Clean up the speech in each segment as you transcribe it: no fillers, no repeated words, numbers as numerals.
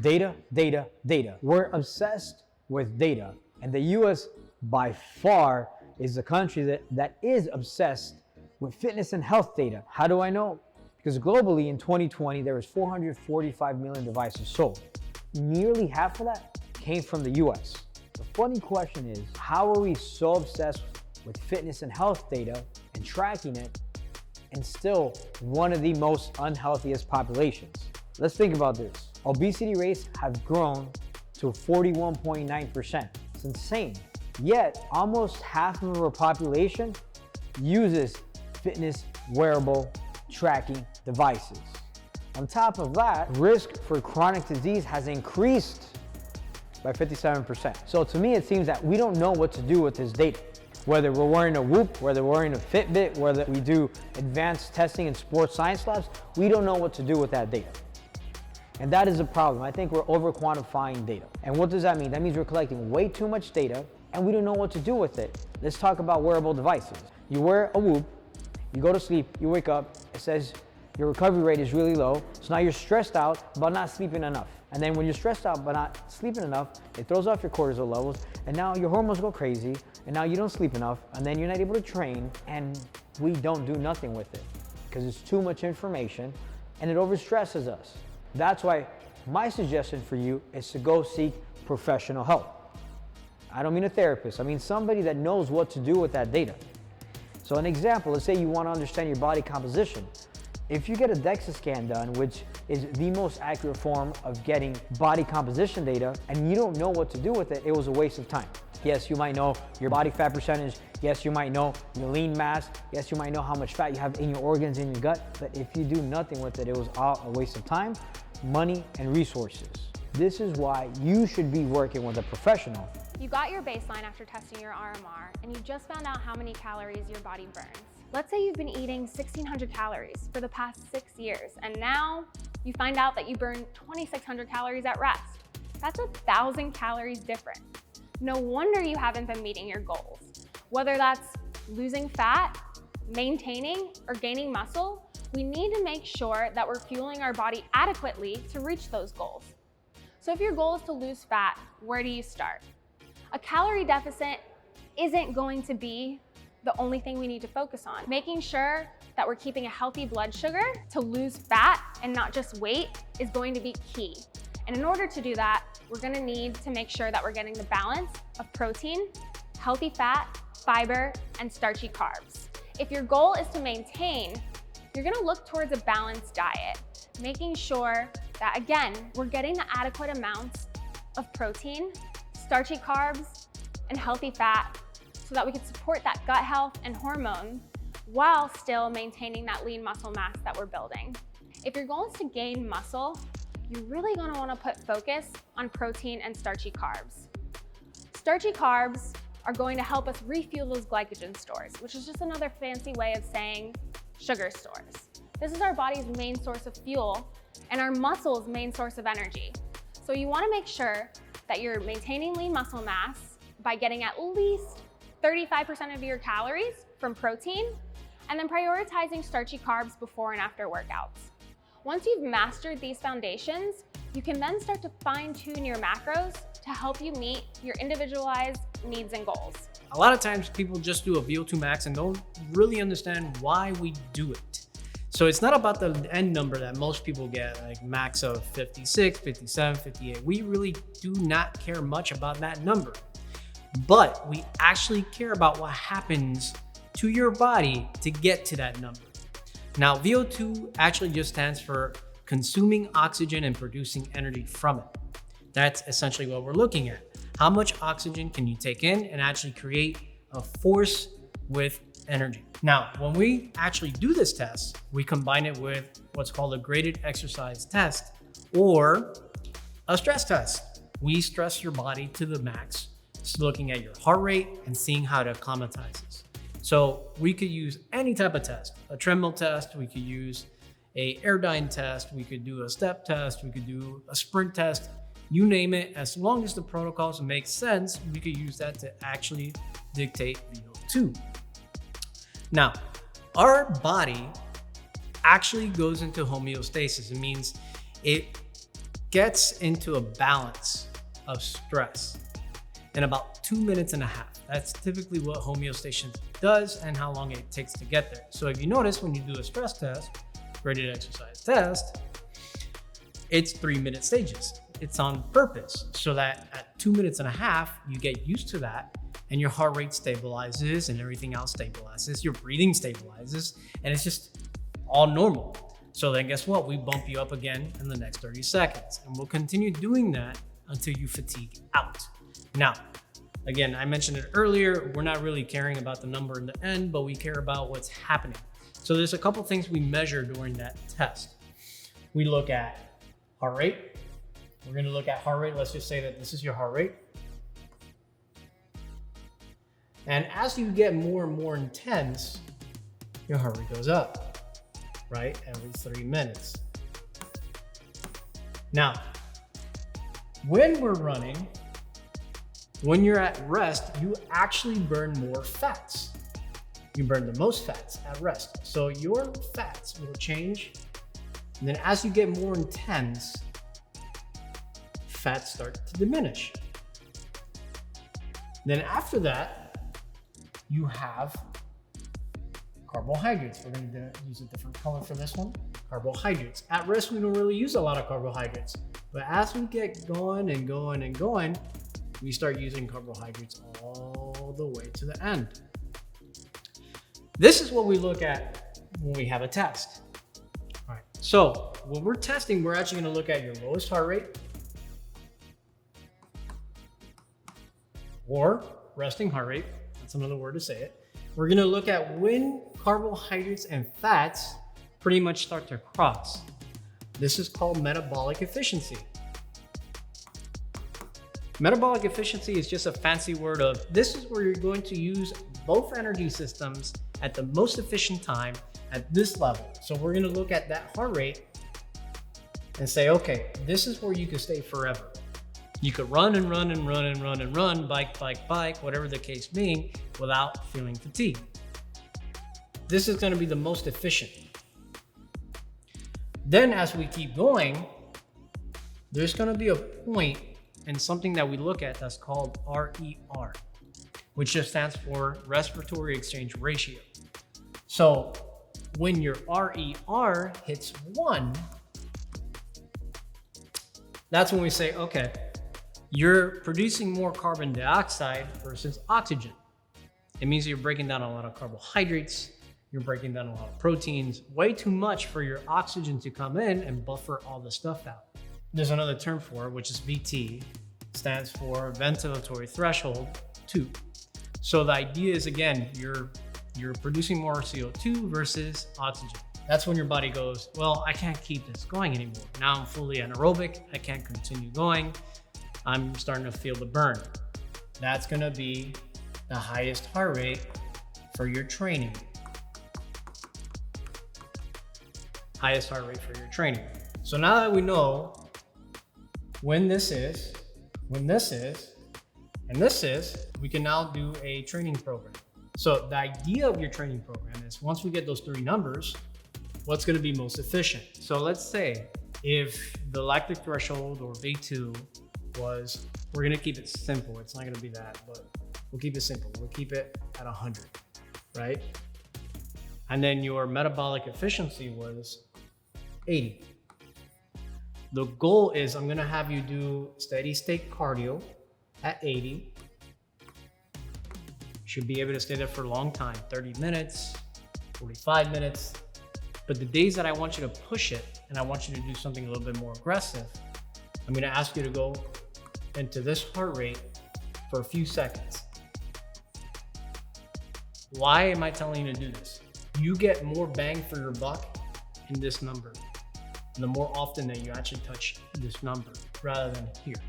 Data, data, data. We're obsessed with data, and the US by far is the country that is obsessed with fitness and health data. How do I know? Because globally in 2020, there was 445 million devices sold. Nearly half of that came from the US. The funny question is, how are we so obsessed with fitness and health data and tracking it and still one of the most unhealthiest populations? Let's think about this. Obesity rates have grown to 41.9%. It's insane. Yet, almost half of our population uses fitness wearable tracking devices. On top of that, risk for chronic disease has increased by 57%. So to me, it seems that we don't know what to do with this data. Whether we're wearing a Whoop, whether we're wearing a Fitbit, whether we do advanced testing in sports science labs, we don't know what to do with that data. And that is a problem. I think we're over-quantifying data. And what does that mean? That means we're collecting way too much data and we don't know what to do with it. Let's talk about wearable devices. You wear a Whoop, you go to sleep, you wake up, it says your recovery rate is really low, so now you're stressed out about not sleeping enough. And then when you're stressed out but not sleeping enough, it throws off your cortisol levels, and now your hormones go crazy, and now you don't sleep enough, and then you're not able to train, and we don't do nothing with it because it's too much information and it overstresses us. That's why my suggestion for you is to go seek professional help. I don't mean a therapist, I mean somebody that knows what to do with that data. So an example, let's say you want to understand your body composition. If you get a DEXA scan done, which is the most accurate form of getting body composition data, and you don't know what to do with it, it was a waste of time. Yes, you might know your body fat percentage. Yes, you might know your lean mass. Yes, you might know how much fat you have in your organs, in your gut. But if you do nothing with it, it was all a waste of time, money, and resources. This is why you should be working with a professional. You got your baseline after testing your RMR, and you just found out how many calories your body burns. Let's say you've been eating 1,600 calories for the past 6 years, and now you find out that you burn 2,600 calories at rest. That's 1,000 calories different. No wonder you haven't been meeting your goals. Whether that's losing fat, maintaining, or gaining muscle, we need to make sure that we're fueling our body adequately to reach those goals. So if your goal is to lose fat, where do you start? A calorie deficit isn't going to be the only thing we need to focus on. Making sure that we're keeping a healthy blood sugar to lose fat and not just weight is going to be key. And in order to do that, we're gonna need to make sure that we're getting the balance of protein, healthy fat, fiber, and starchy carbs. If your goal is to maintain, you're gonna look towards a balanced diet, making sure that, again, we're getting the adequate amounts of protein, starchy carbs, and healthy fat so that we can support that gut health and hormone while still maintaining that lean muscle mass that we're building. If your goal is to gain muscle, you're really gonna wanna put focus on protein and starchy carbs. Starchy carbs are going to help us refuel those glycogen stores, which is just another fancy way of saying sugar stores. This is our body's main source of fuel and our muscles' main source of energy. So you wanna make sure that you're maintaining lean muscle mass by getting at least 35% of your calories from protein, and then prioritizing starchy carbs before and after workouts. Once you've mastered these foundations, you can then start to fine-tune your macros to help you meet your individualized needs and goals. A lot of times people just do a VO2 max and don't really understand why we do it. So it's not about the end number that most people get, like max of 56, 57, 58. We really do not care much about that number, but we actually care about what happens to your body to get to that number. Now, VO2 actually just stands for consuming oxygen and producing energy from it. That's essentially what we're looking at. How much oxygen can you take in and actually create a force with energy? Now, when we actually do this test, we combine it with what's called a graded exercise test or a stress test. We stress your body to the max, looking at your heart rate and seeing how it acclimatizes. So we could use any type of test, a treadmill test, we could use a airdyne test, we could do a step test, we could do a sprint test, you name it. As long as the protocols make sense, we could use that to actually dictate VO2. Now, our body actually goes into homeostasis. It means it gets into a balance of stress in about 2.5 minutes. That's typically what homeostasis does and how long it takes to get there. So if you notice when you do a stress test, graded exercise test, it's 3-minute stages. It's on purpose so that at 2.5 minutes, you get used to that and your heart rate stabilizes and everything else stabilizes, your breathing stabilizes, and it's just all normal. So then guess what? We bump you up again in the next 30 seconds and we'll continue doing that until you fatigue out. Now, again, I mentioned it earlier, we're not really caring about the number in the end, but we care about what's happening. So there's a couple things we measure during that test. We look at heart rate. We're gonna look at heart rate. Let's just say that this is your heart rate. And as you get more and more intense, your heart rate goes up, right? Every 3 minutes. Now, when we're running, when you're at rest, you actually burn more fats. You burn the most fats at rest. So your fats will change. And then as you get more intense, fats start to diminish. Then after that, you have carbohydrates. We're going to use a different color for this one. Carbohydrates. At rest, we don't really use a lot of carbohydrates. But as we get going and going and going, we start using carbohydrates all the way to the end. This is what we look at when we have a test. All right. So when we're testing, we're actually going to look at your lowest heart rate or resting heart rate. That's another word to say it. We're going to look at when carbohydrates and fats pretty much start to cross. This is called metabolic efficiency. Metabolic efficiency is just a fancy word of this is where you're going to use both energy systems at the most efficient time at this level. So we're going to look at that heart rate and say, okay, this is where you can stay forever. You could run and run and run and run and run, bike, whatever the case being, without feeling fatigued. This is going to be the most efficient. Then as we keep going, there's going to be a point and something that we look at that's called RER, which just stands for respiratory exchange ratio. So when your RER hits 1, that's when we say, okay, you're producing more carbon dioxide versus oxygen. It means you're breaking down a lot of carbohydrates, you're breaking down a lot of proteins, way too much for your oxygen to come in and buffer all the stuff out. There's another term for it, which is VT, stands for ventilatory threshold 2. So the idea is, again, you're producing more CO2 versus oxygen. That's when your body goes, well, I can't keep this going anymore. Now I'm fully anaerobic, I can't continue going. I'm starting to feel the burn. That's gonna be the highest heart rate for your training. Highest heart rate for your training. So now that we know when this is, when this is, and this is, we can now do a training program. So the idea of your training program is once we get those 3 numbers, what's gonna be most efficient? So let's say if the lactic threshold or V2 was, we're gonna keep it simple. It's not gonna be that, but we'll keep it simple. We'll keep it at 100, right? And then your metabolic efficiency was 80. The goal is I'm gonna have you do steady state cardio at 80. Should be able to stay there for a long time, 30 minutes, 45 minutes. But the days that I want you to push it and I want you to do something a little bit more aggressive, I'm gonna ask you to go into this heart rate for a few seconds. Why am I telling you to do this? You get more bang for your buck in this number, the more often that you actually touch this number rather than here.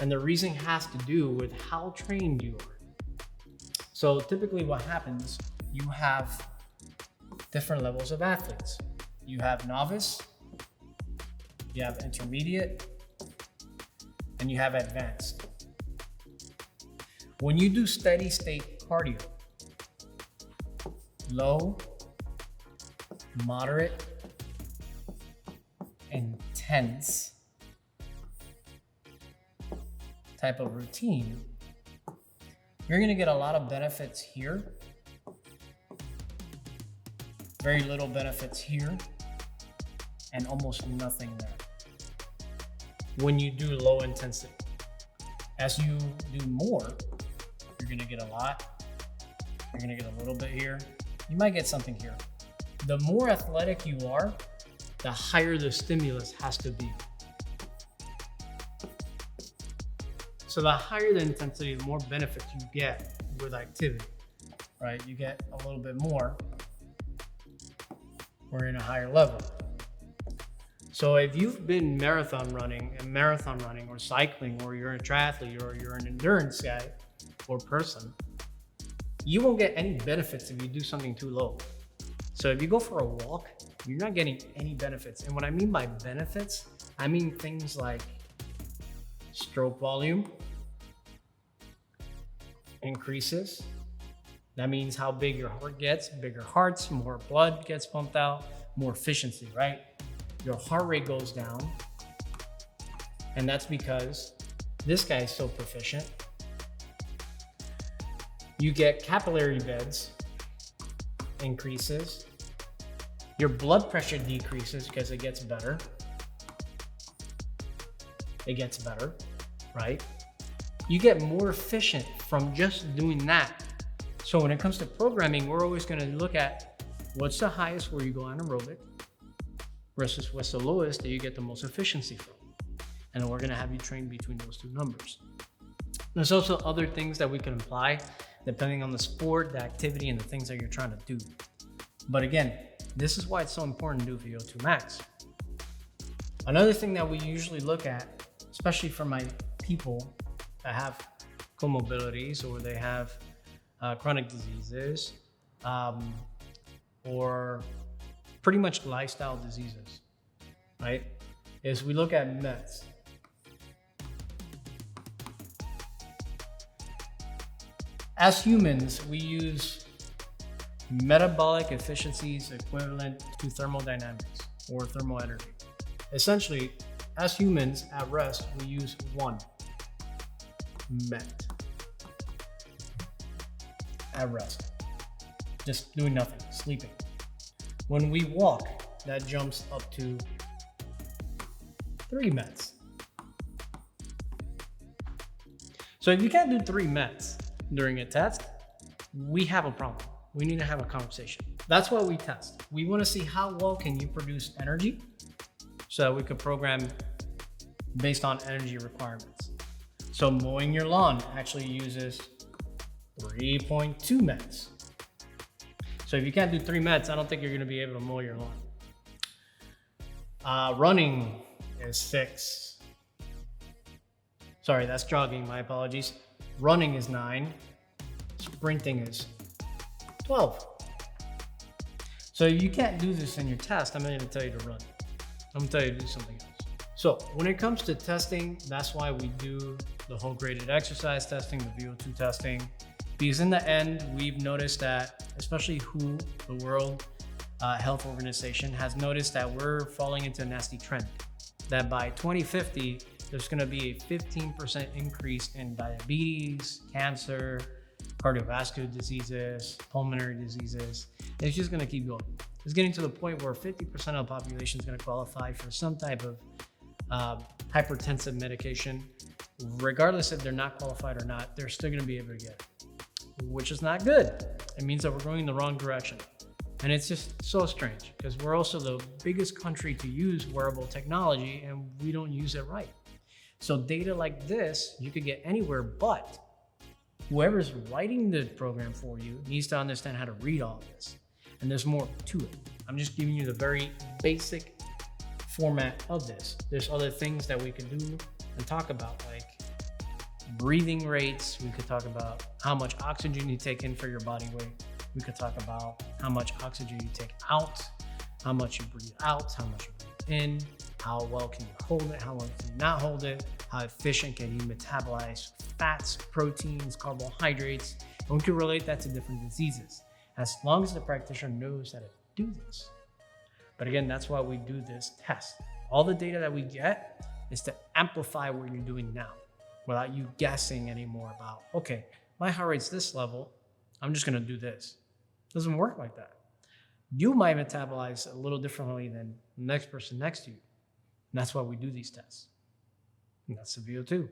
And the reason has to do with how trained you are. So typically what happens, you have different levels of athletes. You have novice, you have intermediate, and you have advanced. When you do steady state cardio, low, moderate, intense intense type of routine, you're gonna get a lot of benefits here, very little benefits here, and almost nothing there when you do low intensity. As you do more, you're gonna get a lot, you're gonna get a little bit here, you might get something here. The more athletic you are, the higher the stimulus has to be. So the higher the intensity, the more benefits you get with activity, right? You get a little bit more. We're in a higher level. So if you've been marathon running or cycling, or you're a triathlete, or you're an endurance guy or person, you won't get any benefits if you do something too low. So if you go for a walk, you're not getting any benefits. And what I mean by benefits, I mean things like stroke volume increases. That means how big your heart gets, bigger hearts, more blood gets pumped out, more efficiency, right? Your heart rate goes down. And that's because this guy is so proficient. You get capillary beds increases. Your blood pressure decreases because it gets better. It gets better, right? You get more efficient from just doing that. So when it comes to programming, we're always going to look at what's the highest where you go anaerobic versus what's the lowest that you get the most efficiency from. And then we're going to have you train between those two numbers. There's also other things that we can apply depending on the sport, the activity, and the things that you're trying to do. But again, this is why it's so important to do VO2 max. Another thing that we usually look at, especially for my people that have comorbidities or they have chronic diseases, or pretty much lifestyle diseases, right? Is we look at METs. As humans, we use metabolic efficiencies equivalent to thermodynamics or thermal energy. Essentially, as humans at rest, we use one MET at rest, just doing nothing, sleeping. When we walk, that jumps up to 3 METs. So if you can't do 3 METs during a test, we have a problem. We need to have a conversation. That's why we test. We want to see how well can you produce energy so that we could program based on energy requirements. So mowing your lawn actually uses 3.2 METs. So if you can't do 3 METs, I don't think you're going to be able to mow your lawn. Running is 6. Sorry, that's jogging, my apologies. Running is 9. Sprinting is 12. So if you can't do this in your test, I'm not going to tell you to run. I'm going to tell you to do something else. So when it comes to testing, that's why we do the whole graded exercise testing, the VO2 testing, because in the end, we've noticed that, especially WHO, the World Health Organization, has noticed that we're falling into a nasty trend, that by 2050, there's going to be a 15% increase in diabetes, cancer, cardiovascular diseases, pulmonary diseases. It's just going to keep going. It's getting to the point where 50% of the population is going to qualify for some type of hypertensive medication. Regardless if they're not qualified or not, they're still going to be able to get it, which is not good. It means that we're going in the wrong direction. And it's just so strange because we're also the biggest country to use wearable technology and we don't use it right. So data like this, you could get anywhere, but whoever's writing the program for you needs to understand how to read all of this. And there's more to it. I'm just giving you the very basic format of this. There's other things that we can do and talk about, like breathing rates. We could talk about how much oxygen you take in for your body weight. We could talk about how much oxygen you take out, how much you breathe out, how much you breathe in, how well can you hold it, how well can you not hold it, how efficient can you metabolize fats, proteins, carbohydrates, and we can relate that to different diseases, as long as the practitioner knows how to do this. But again, that's why we do this test All the data that we get is to amplify what you're doing now without you guessing anymore about, okay, my heart rate's this level, I'm just gonna do this. It doesn't work like that. You might metabolize a little differently than the next person next to you. And that's why we do these tests. And that's the VO2.